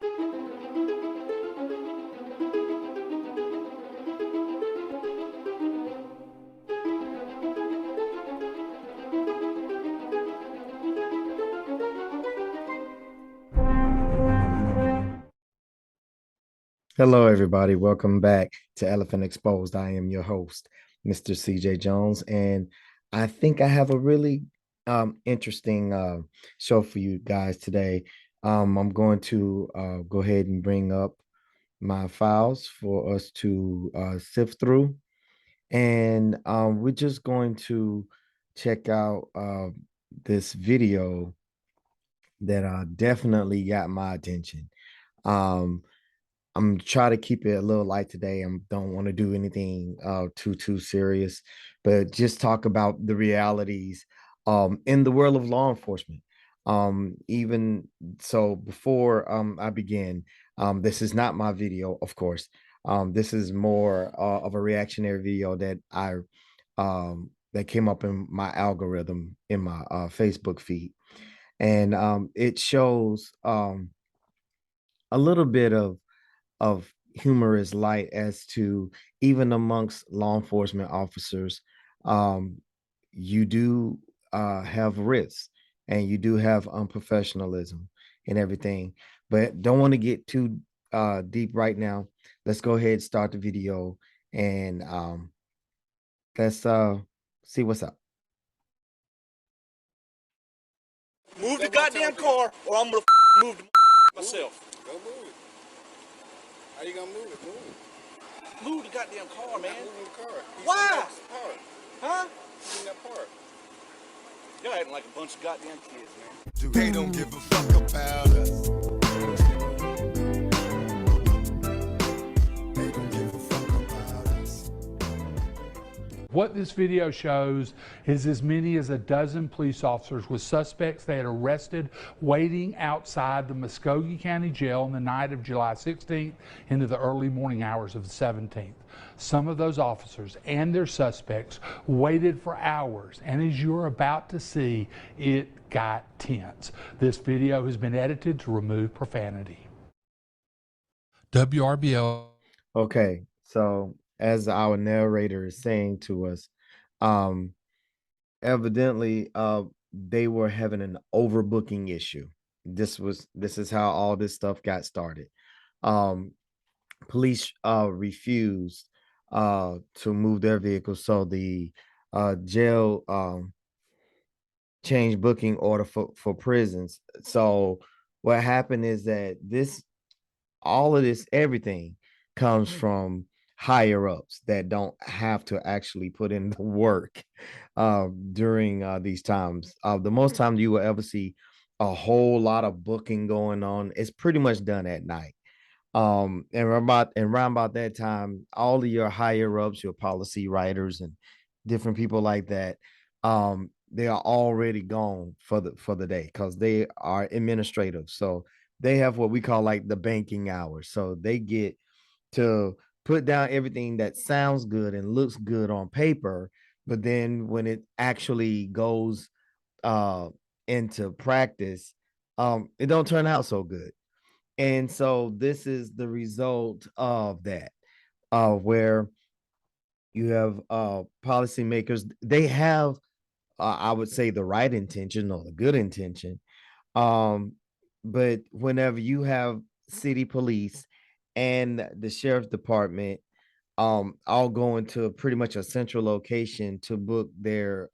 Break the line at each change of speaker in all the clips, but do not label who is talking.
Hello, everybody. Welcome back to Elephant Exposed. I am your host, Mr. CJ Jones, and I think I have a really interesting show for you guys today. I'm going to go ahead and bring up my files for us to sift through, and we're just going to check out this video that definitely got my attention. Um, I'm trying to keep it a little light today. I don't want to do anything too serious, but just talk about the realities in the world of law enforcement. Even so, before I begin, this is not my video, of course. This is more of a reactionary video that I that came up in my algorithm in my Facebook feed, and it shows a little bit of humorous light as to even amongst law enforcement officers, um, you do have risks and you do have unprofessionalism and everything. But don't want to get too deep right now. Let's go ahead and start the video and let's see what's up.
Move the goddamn car, or I'm gonna move the myself.
Go move it. How you gonna move it? Move it.
Move the goddamn car, man.
Move the car.
Why?
Part.
Huh?
He's in that part.
Y'all acting like a bunch of goddamn kids, man.
They don't give a fuck about us. They don't give a fuck about us.
What this video shows is as many as a dozen police officers with suspects they had arrested waiting outside the Muskogee County Jail on the night of July 16th into the early morning hours of the 17th. Some of those officers and their suspects waited for hours, and as you're about to see, it got tense. This video has been edited to remove profanity. WRBL.
Okay, so as our narrator is saying to us, um, evidently they were having an overbooking issue. This is how all this stuff got started. Um, police refused to move their vehicles, so the jail changed booking order for prisons. So what happened is that all of this, everything comes from higher ups that don't have to actually put in the work during these times. The most time you will ever see a whole lot of booking going on, it's pretty much done at night. Around about that time, all of your higher ups, your policy writers and different people like that, they are already gone for the day because they are administrative. So they have what we call like the banking hours. So they get to put down everything that sounds good and looks good on paper, but then when it actually goes into practice, it don't turn out so good. And so this is the result of that, where you have policymakers, they have I would say the right intention or the good intention. Um, but whenever you have city police and the sheriff department all going to pretty much a central location to book their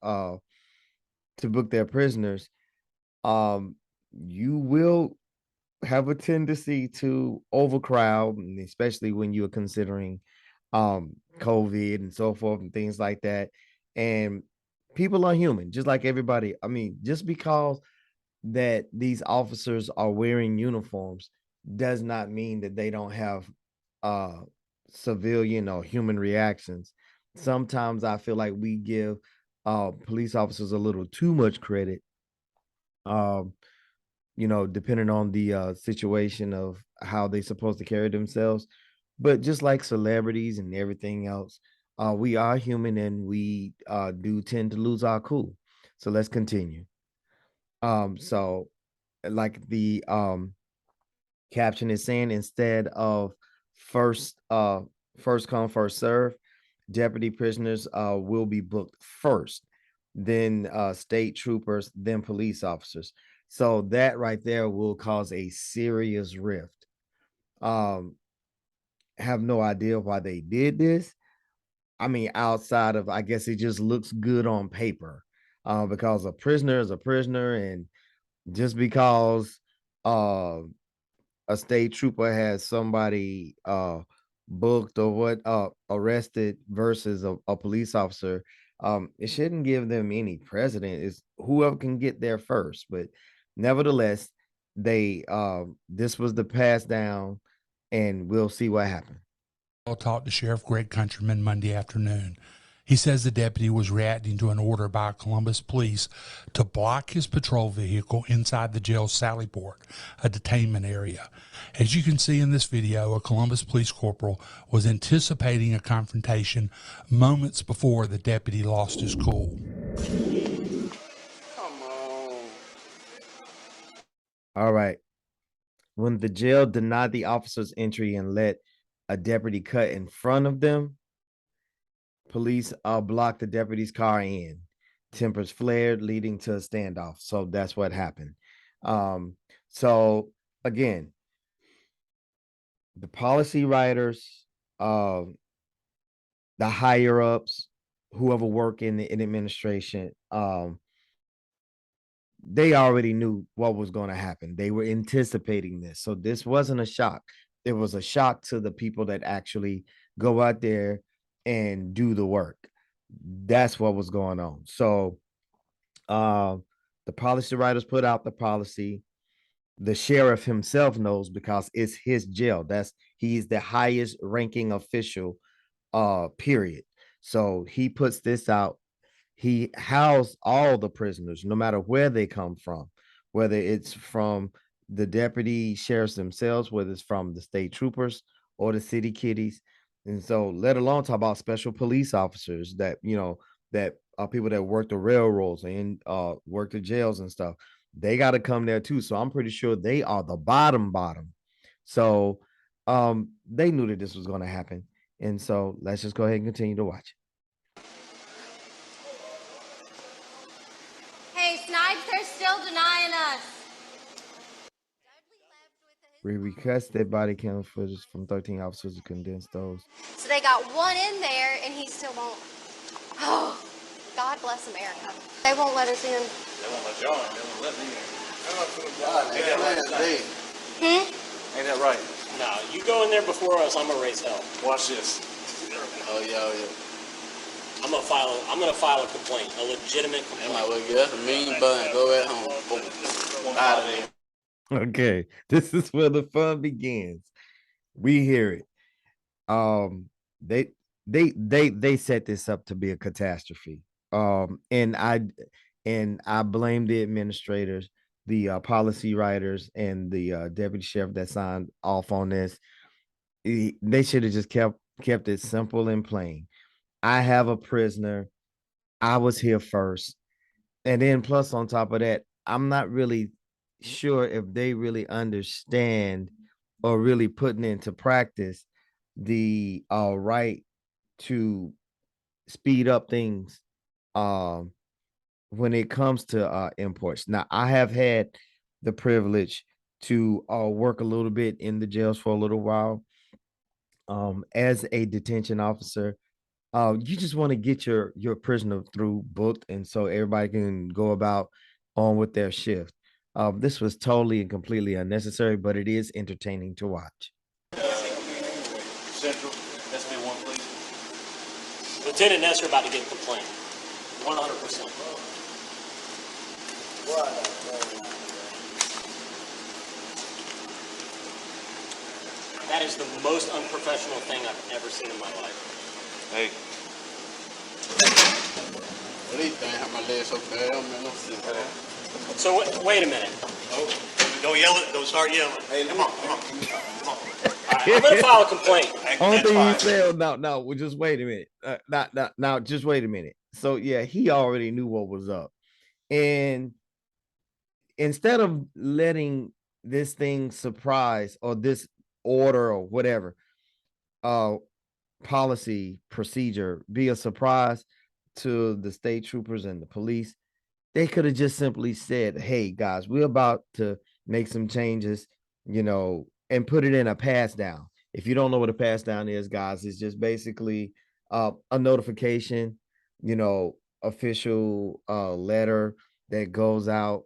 prisoners, um, you will have a tendency to overcrowd, and especially when you're considering COVID and so forth and things like that. And people are human, just like everybody. I mean, just because that these officers are wearing uniforms does not mean that they don't have uh civilian or human reactions. Sometimes I feel like we give police officers a little too much credit, um depending on the situation of how they're supposed to carry themselves. But just like celebrities and everything else, we are human and we do tend to lose our cool. So let's continue. So like the caption is saying instead of first first come first serve, deputy prisoners will be booked first, then state troopers, then police officers. So that right there will cause a serious rift. Um, have no idea why they did this. I mean, outside of, I guess it just looks good on paper, because a prisoner is a prisoner, and just because uh a state trooper has somebody booked or what arrested versus a police officer, it shouldn't give them any precedent. It's whoever can get there first. But nevertheless, they this was the pass down, and we'll see what happens.
Talked to Sheriff Greg Countryman Monday afternoon. He says the deputy was reacting to an order by Columbus police to block his patrol vehicle inside the jail's Sally Port, a detainment area. As you can see in this video, a Columbus police corporal was anticipating a confrontation moments before the deputy lost his cool.
Come on.
All right. When the jail denied the officers entry and let a deputy cut in front of them, police blocked the deputy's car in. Tempers flared, leading to a standoff. So that's what happened. So again, the policy writers, uh, the higher ups, whoever work in administration, they already knew what was going to happen. They were anticipating this. So this wasn't a shock. It was a shock to the people that actually go out there and do the work. That's what was going on. So the policy writers put out the policy. The sheriff himself knows because it's his jail. He's the highest ranking official, period. So he puts this out. He housed all the prisoners, no matter where they come from, whether it's from the deputy sheriffs themselves, whether it's from the state troopers or the city kiddies. And so, let alone talk about special police officers that, that are people that work the railroads and work the jails and stuff. They got to come there too. So I'm pretty sure they are the bottom. So they knew that this was going to happen. And so let's just go ahead and continue to watch.
Hey, Snipes, they're still denying us.
We requested body cam footage from 13 officers to condense those.
So they got one in there, and he still won't. Oh, God bless America. They won't let us in.
They won't let y'all in. They won't let me in.
Hmm?
Ain't that right?
No, you go in there before us, I'm gonna raise hell.
Watch this.
Oh yeah.
I'm gonna file a complaint, a legitimate
That
complaint.
might look good. That's a mean bun. Go at home. Boom. Out of there.
Okay, this is where the fun begins. We hear it. They set this up to be a catastrophe. And I blame the administrators, the policy writers, and the deputy sheriff that signed off on this. They should have just kept it simple and plain. I have a prisoner. I was here first. And then plus on top of that, I'm not really sure if they really understand or really putting into practice the right to speed up things when it comes to imports. Now, I have had the privilege to work a little bit in the jails for a little while as a detention officer. You just want to get your prisoner through booked, and so everybody can go about on with their shift. This was totally and completely unnecessary, but it is entertaining to watch.
Central, SB1, please.
Lieutenant Nesser about to get a complaint. 100%. That is the most unprofessional thing I've ever seen in my life.
Hey.
What do you think? How my legs so bad? I don't know.
So wait a minute.
Oh, don't yell it. Don't start yelling. Hey, come on.
All right, I'm gonna file a complaint.
Only
That's
thing you
fine.
said, no, well, just wait a minute. Now, just wait a minute. So yeah, he already knew what was up, and instead of letting this thing surprise or this order or whatever policy procedure be a surprise to the state troopers and the police, they could have just simply said, hey guys, we're about to make some changes, and put it in a pass down. If you don't know what a pass down is, guys, it's just basically a notification, official letter that goes out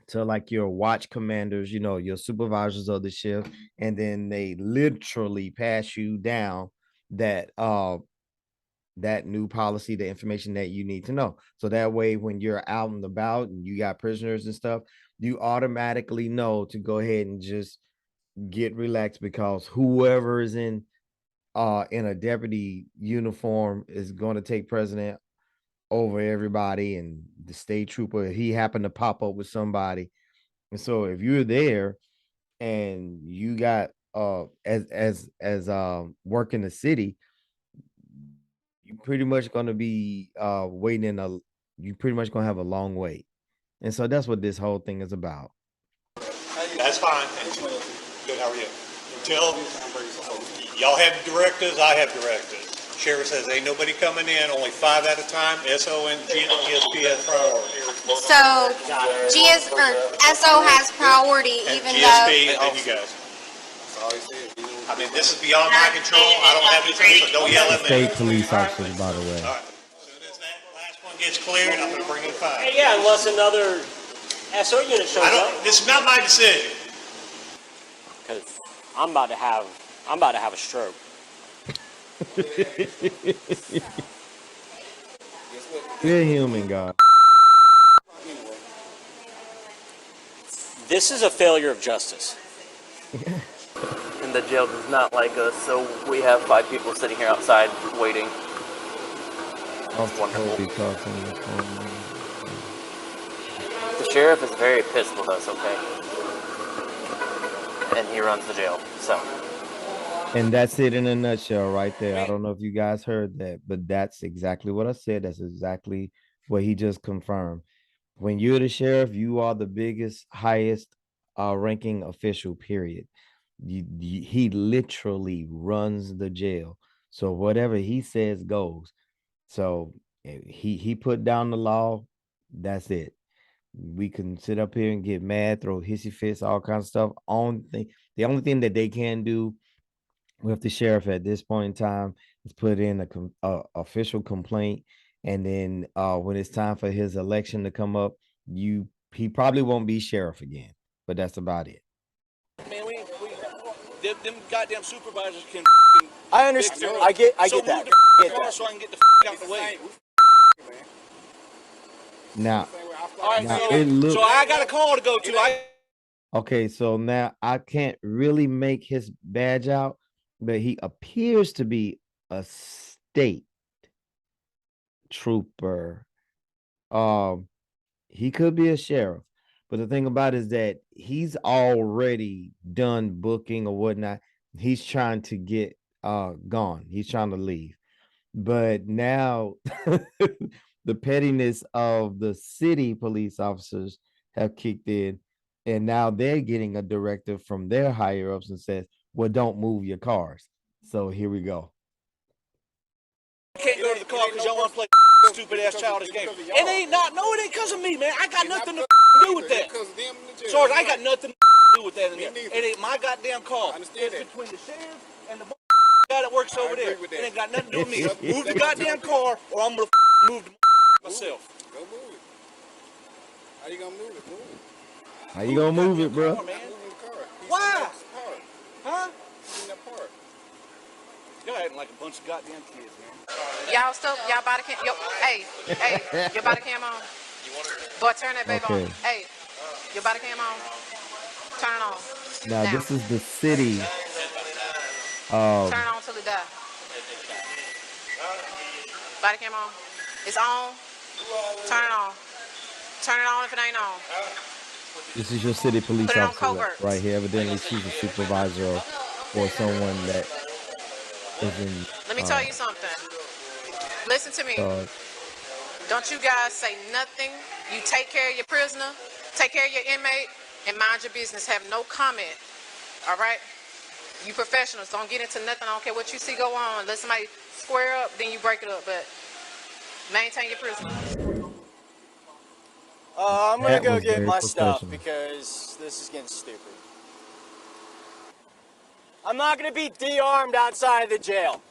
to like your watch commanders, your supervisors of the shift, and then they literally pass you down that that new policy, the information that you need to know. So that way, when you're out and about and you got prisoners and stuff, you automatically know to go ahead and just get relaxed, because whoever is in a deputy uniform is going to take precedent over everybody, and the state trooper, he happened to pop up with somebody. And so if you're there and you got as work in the city, you pretty much gonna be waiting you pretty much gonna have a long wait. And so that's what this whole thing is about.
That's fine. Good, how are you? Until y'all have directives, I have directives. Sheriff says ain't nobody coming in, only 5 at a time. SO and GSP has priority.
So SO has priority,
And
even
GSP
though.
and then you guys. I mean, this is beyond my control. I don't have anything, so don't yell at me.
State police officers, by the way.
All right. As soon as that last one gets cleared, I'm gonna bring in 5.
Hey, yeah, unless another SO unit shows up.
This is not my decision.
Because I'm about to have a stroke.
You're human, God.
This is a failure of justice.
And the jail does not like us, so we have 5 people sitting here outside waiting.
That's
wonderful.
wonderful.
The sheriff is very pissed with us, okay? And he runs the jail, so.
And that's it in a nutshell right there. I don't know if you guys heard that, but that's exactly what I said. That's exactly what he just confirmed. When you're the sheriff, you are the biggest, highest ranking official, period. He literally runs the jail. So whatever he says goes. So he put down the law. That's it. We can sit up here and get mad, throw hissy fits, all kinds of stuff. The only thing that they can do with the sheriff at this point in time is put in a official complaint, and then when it's time for his election to come up, he probably won't be sheriff again. But that's about it.
Man, them goddamn supervisors can.
I understand. I get that.
Move the
Get
car
that.
so I can get the out the way.
Now,
All right,
now
so, so I got a call to go to.
Okay, so now I can't really make his badge out, but he appears to be a state trooper. He could be a sheriff, but the thing about it is that he's already done booking or whatnot. He's trying to get gone. He's trying to leave. But now the pettiness of the city police officers have kicked in, and now they're getting a directive from their higher ups and says, well, don't move your cars. So here we go.
Can't go to the car because y'all want to play stupid ass childish game. It ain't because of me, man. I got nothing to do with that. Sarge, I got nothing to do with that in there. It ain't my goddamn car. It's between the sheriff and the guy that works over there. It ain't got nothing to do with me. Move the goddamn car, or I'm gonna move myself.
Go move it. How you gonna move it? Move it.
How you gonna move it, bro?
Move the car.
Why? Huh?
He's in that part.
Y'all acting like a bunch of goddamn kids, man.
Y'all still, y'all body cam, hey, your body cam on. Boy, turn that baby on. Hey, your body cam on. Turn it on.
Now this is the city.
Turn it on till it die. Body cam on. It's on. Turn it on. Turn it on if it ain't on.
This is your city police
Put it on
officer
covert.
right here. Evidently, she's a supervisor or someone that is in.
Let me tell you something. Listen to me. Don't you guys say nothing. You take care of your prisoner. Take care of your inmate. and mind your business. Have no comment. All right? You professionals, don't get into nothing. I don't care what you see go on. Let somebody square up, then you break it up. But maintain your prisoner.
I'm gonna
That
go
was
get
very
my stuff
professional.
because this is getting stupid. I'm not gonna be de-armed outside of the jail.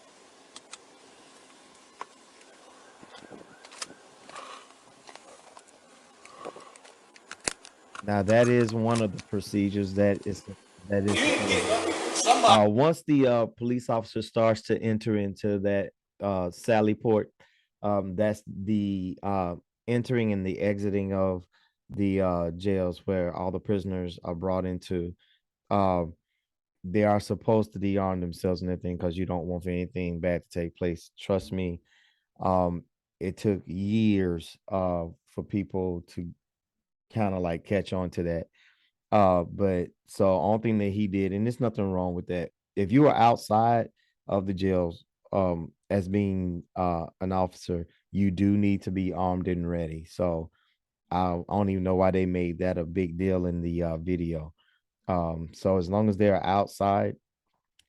Now that is one of the procedures that is
You need to
standard.
get somebody.
Once the police officer starts to enter into that Sally port, that's the entering and the exiting of the jails where all the prisoners are brought into. Uh, they are supposed to de-arm themselves and everything because you don't want anything bad to take place. Trust me, um, it took years for people to kind of like catch on to that. But so only thing that he did, and there's nothing wrong with that. If you are outside of the jails, as being an officer, you do need to be armed and ready. So I don't even know why they made that a big deal in the video. So as long as they are outside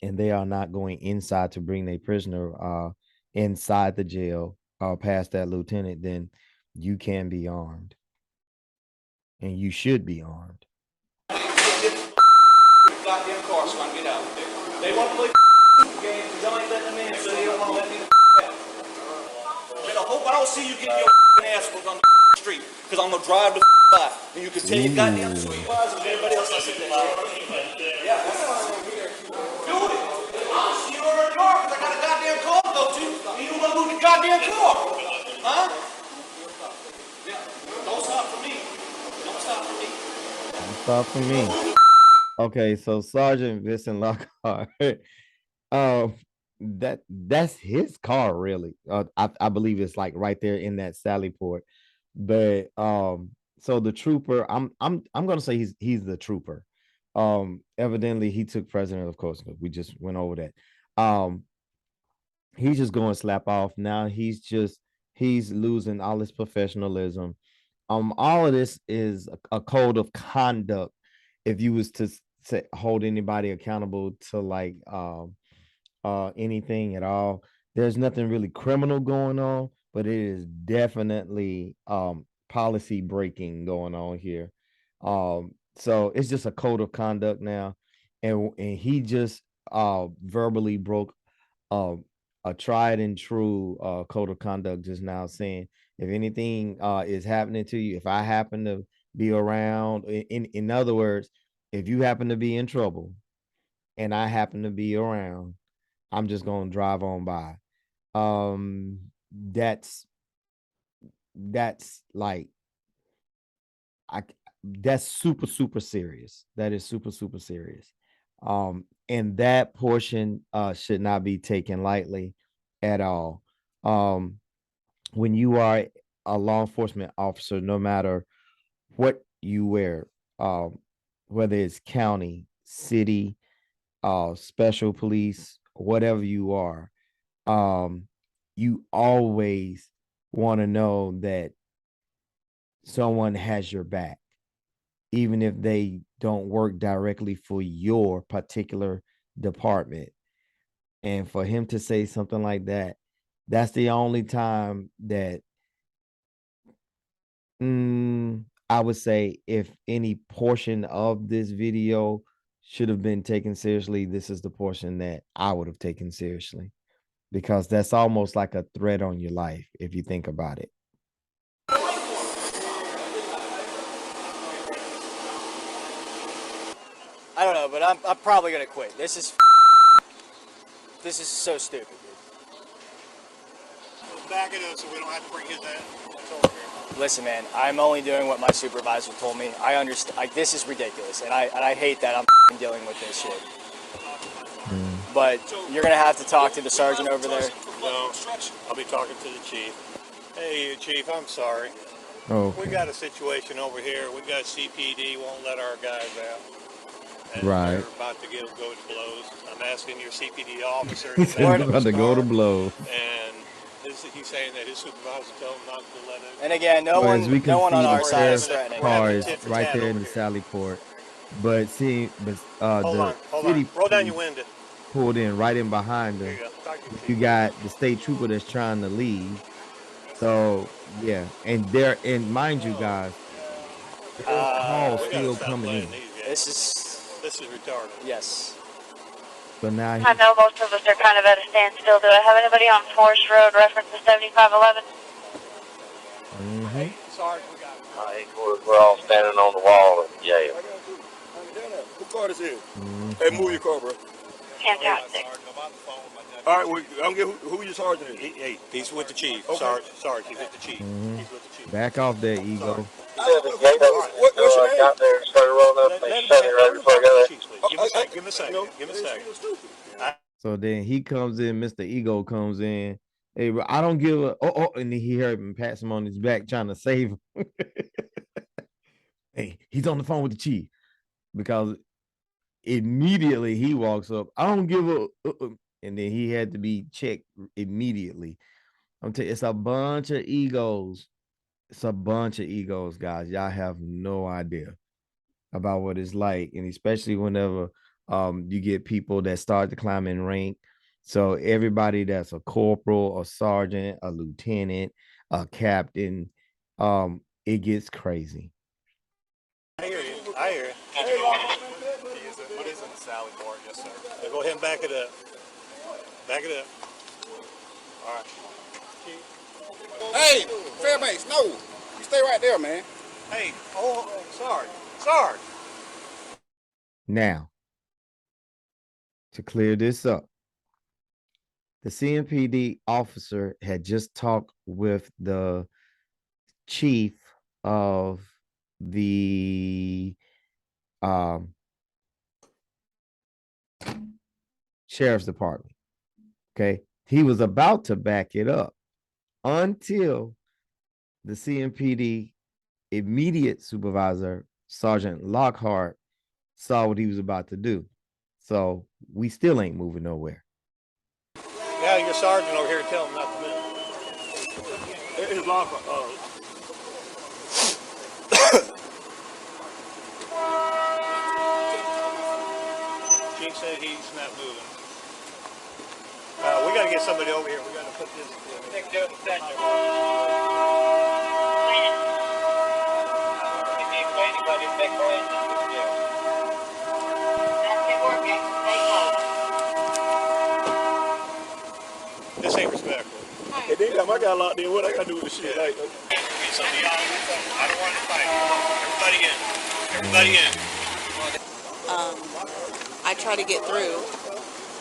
and they are not going inside to bring a prisoner inside the jail past that lieutenant, then you can be armed and you should be armed.
Goddamn car so I can get out. They want to play game, y'all ain't letting them in, so they don't want to let me out. And I hope I don't see you getting your ass whooped on the street, because I'm gonna drive the by, and you can tell your goddamn supervisors and everybody else I said that shit. Yeah, that's what I'm gonna do. Do it. I'll see you over in the car, because I got a goddamn car to go to, and you don't want to move the goddamn car. Huh? Yeah. Don't stop for me. Don't stop for me.
Don't stop for me. Okay, so Sergeant Vincent Lockhart, that's his car, really. I believe it's like right there in that Sally port. But so the trooper, I'm gonna say he's the trooper. Evidently he took president, of course. We just went over that. He's just going slap off now. He's losing all his professionalism. All of this is a code of conduct. If you was to hold anybody accountable to like anything at all, there's nothing really criminal going on, but it is definitely policy breaking going on here. So it's just a code of conduct now, and he just verbally broke uh, a tried and true code of conduct just now, saying if anything is happening to you, if I happen to be around, in other words, if you happen to be in trouble and I happen to be around, I'm just gonna drive on by. Um, that's like I that's super serious. That is super serious. And that portion should not be taken lightly at all. Um, when you are a law enforcement officer, no matter what you wear, whether it's county, city, special police, whatever you are, you always want to know that someone has your back, even if they don't work directly for your particular department. And for him to say something like that, that's the only time that I would say if any portion of this video should have been taken seriously, this is the portion that I would have taken seriously, because that's almost like a threat on your life if you think about it.
I don't know, but I'm probably gonna quit. This is so stupid, dude.
Back it up so we don't have to bring his ass.
Listen, man, I'm only doing what my supervisor told me. I understand. Like, this is ridiculous, and I hate that I'm dealing with this shit. But you're gonna have to talk to the sergeant over there.
No, I'll be talking to the chief. Hey, chief, I'm sorry.
Oh,
We got a situation over here. We got CPD won't let our guys out. And
right.
they're about to go to blows. I'm asking your CPD officer.
He's about to go to blows.
And He's saying that his supervisor told him not to let him.
And again, no
Well, as we
one,
can
no one
see,
on
the
our side is
sheriff's
threatening.
car
having a
is
tit for
right
tat
there in
over
the
here.
Sally Port. But see, but
Hold
the
on, hold
city
on. Roll down your
police
window.
pulled in right in behind
Here you
them.
go. Talk to your
You
chief.
got the state trooper that's trying to leave. So yeah, and mind you guys, there's calls
We gotta
still
stop
coming
playing
in.
these
This
games.
is,
This is retarded.
yes.
So now
I know most of us are kind of at a standstill. Do I have anybody on Forest Road reference to 7511?
Sergeant, we got
We're all standing on the wall of the jail.
Who car this is? Hey, move your car, bro.
Fantastic.
All right, well, I'm get who your sergeant is.
Hey, he's with the chief.
Okay.
Sarge, he's with the chief. He's with the chief.
back off there, ego.
What's your name?
Got there and started rolling up.
Let
They
him
shut it right before I got there.
chief, please. Give him a second. Give him a second. Give him a second.
So then he comes in, Mr. Ego comes in. Hey, bro, I don't give a and then he heard him pats him on his back trying to save him. Hey, he's on the phone with the chief because immediately he walks up. I don't give a and then he had to be checked immediately. I'm telling you, it's a bunch of egos. It's a bunch of egos, guys. Y'all have no idea about what it's like, and especially whenever you get people that start to climb in rank. So everybody that's a corporal, a sergeant, a lieutenant, a captain, it gets crazy.
I hear you. I hear you.
What is in the Sally Port? Yes, sir.
Now go ahead and back it up. Back it up. All right.
Hey, Fairbanks, no. You stay right there, man.
Hey, Sarge.
Now, to clear this up, the CMPD officer had just talked with the chief of the sheriff's department. Okay. He was about to back it up until the CMPD immediate supervisor, Sergeant Lockhart, saw what he was about to do. So we still ain't moving nowhere.
Now your sergeant over here tell him not to move.
It's lock.
Chief said he's not moving. We got to get somebody over here. We got to put this. This ain't respectful.
Hey, they got my guy locked in. What I got to do with the shit? Like,
Some of y'all, I don't want to fight. Everybody in. Everybody in.
I try to get through,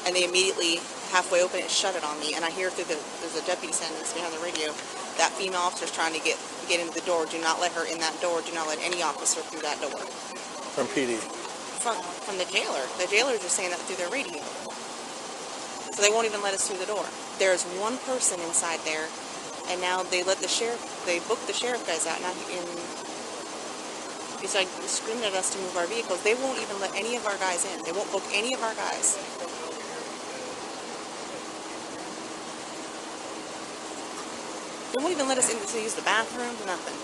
and they immediately halfway open it, shut it on me, and I hear through there's a deputy saying this behind the radio, that female officer's trying to get into the door. Do not let her in that door. Do not let any officer through that door.
From PD.
From the jailer. The jailers are saying that through their radio. So they won't even let us through the door. There's one person inside there, and now they let the sheriff, they booked the sheriff guys out. Now he's like screaming at us to move our vehicles. They won't even let any of our guys in. They won't book any of our guys. They won't even let us in to use the bathroom, nothing.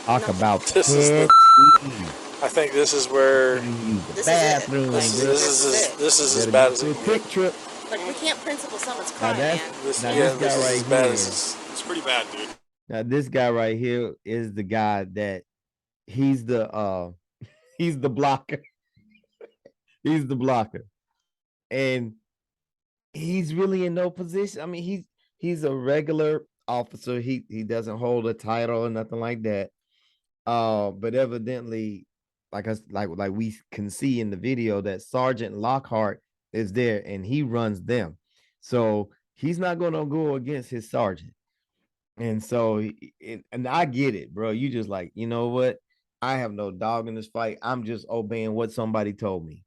Talk about
This is the, I think this is where
the bathroom.
this is as bad as it can
Quick
get.
trip.
Like, we can't principal someone's
Now
crying, man.
this
Yeah,
guy
this is as
right
bad
here.
as
it's pretty bad, dude.
Now this guy right here is the guy that he's the blocker. He's the blocker. And he's really in no position. I mean, he's a regular officer. He doesn't hold a title or nothing like that. But evidently, like we can see in the video, that Sergeant Lockhart is there and he runs them. So he's not gonna go against his sergeant. And so and I get it, bro. You just like, you know what? I have no dog in this fight. I'm just obeying what somebody told me.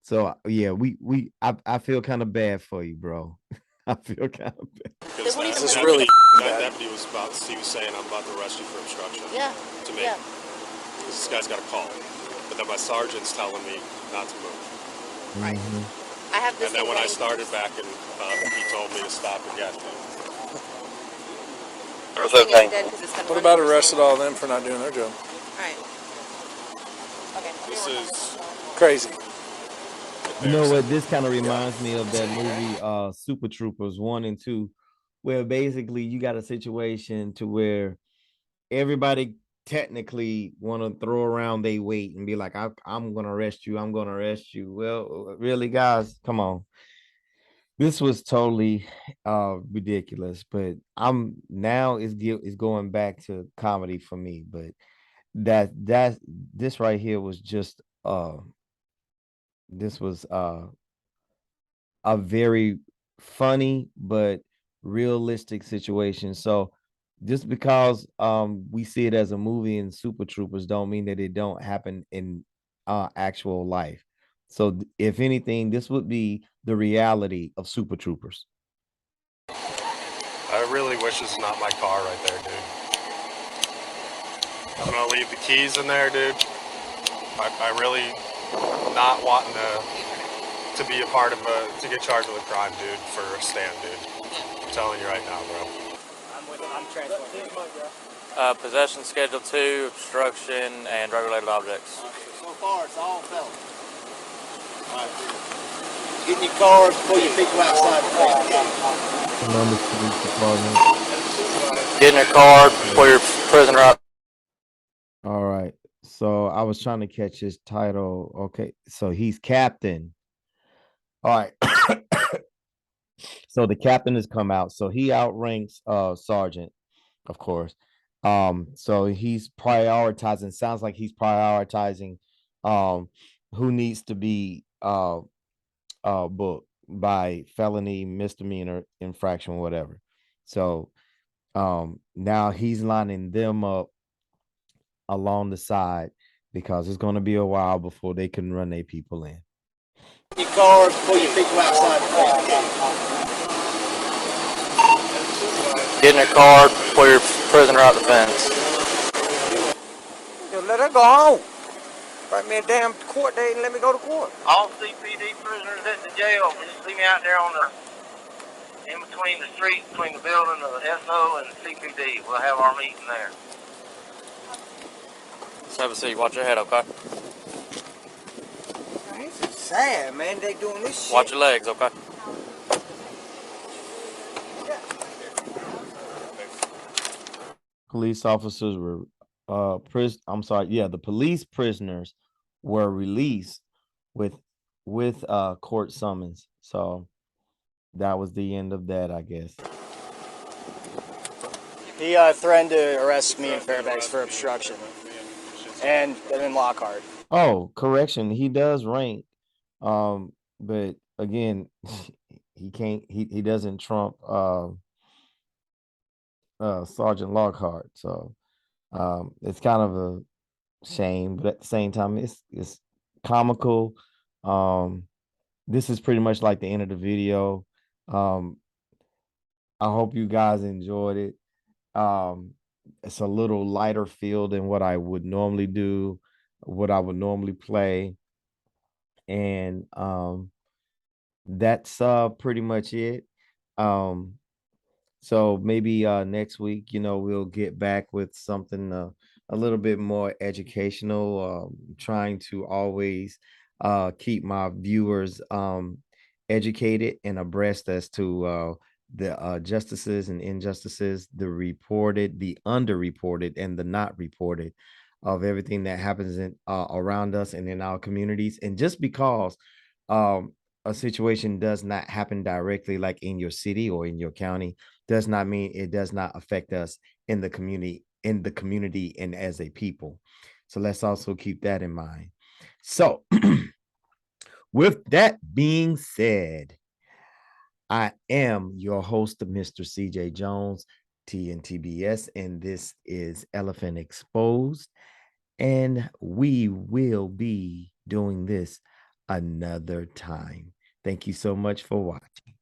So yeah, I feel kind of bad for you, bro. I feel kind of bad.
Because
This is really
that deputy was saying, I'm about to arrest you for obstruction.
Yeah.
To me.
Yeah.
This guy's got a call. But then my sergeant's telling me not to move.
Right.
I have this.
And then when I
thing
started backing up, he told me to stop and gas me.
What about arrested all of them for not doing their job?
Alright. Okay.
This is
Crazy.
You know what? This kind of reminds me of that movie, Super Troopers 1 and 2, where basically you got a situation to where everybody technically want to throw around their weight and be like, I'm going to arrest you. I'm going to arrest you. Well, really, guys, come on. This was totally ridiculous, but I'm now it's going back to comedy for me. But this right here was just this was a very funny but realistic situation. So just because we see it as a movie in Super Troopers don't mean that it don't happen in actual life. So if anything, this would be the reality of Super Troopers.
I really wish this is not my car right there, dude. I'm gonna leave the keys in there, dude. I really not wanting to be a part of to get charged with a crime, dude, for a stand, dude. I'm telling you right now, bro.
I'm transporting.
Possession Schedule 2, obstruction, and drug-related objects.
So far, it's all felons. Get in your cars, pull your people outside the car.
Columbus Police Department.
Get in your car, pull your prisoner up.
All right. So I was trying to catch his title. Okay. So he's captain. All right. So the captain has come out. So he outranks sergeant, of course. So he's prioritizing, sounds like he's prioritizing who needs to be booked by felony, misdemeanor, infraction, whatever. So now he's lining them up along the side because it's going to be a while before they can run their people in.
Your cars, pull your people outside the car.
Get in your car, pull your prisoner out the fence.
Let her go home. Write me a damn court date and let me go to court.
All CPD prisoners at the jail, just see me out there on in between the street, between the building of the SO and the CPD. We'll have our meeting there.
Let's have a seat. Watch your head, okay?
This is sad, man. They doing this shit.
Watch your legs, okay?
Police officers were the police prisoners were released with court summons. So that was the end of that, I guess.
He threatened to arrest me in Fairbanks for obstruction and in Lockhart.
Oh, correction. He does rank. But again, he doesn't trump Sergeant Lockhart. So it's kind of a shame, but at the same time, it's comical. This is pretty much like the end of the video. I hope you guys enjoyed it. It's a little lighter feel than what I would normally do, what I would normally play. And that's pretty much it. So maybe next week, we'll get back with something a little bit more educational, trying to always keep my viewers educated and abreast as to the justices and injustices, the reported, the underreported, and the not reported of everything that happens in around us and in our communities. And just because a situation does not happen directly, like in your city or in your county, does not mean it does not affect us in the community, and as a people. So let's also keep that in mind. So with that being said, I am your host, Mr. CJ Jones, TNTBS, and this is Elephant Exposed. And we will be doing this another time. Thank you so much for watching.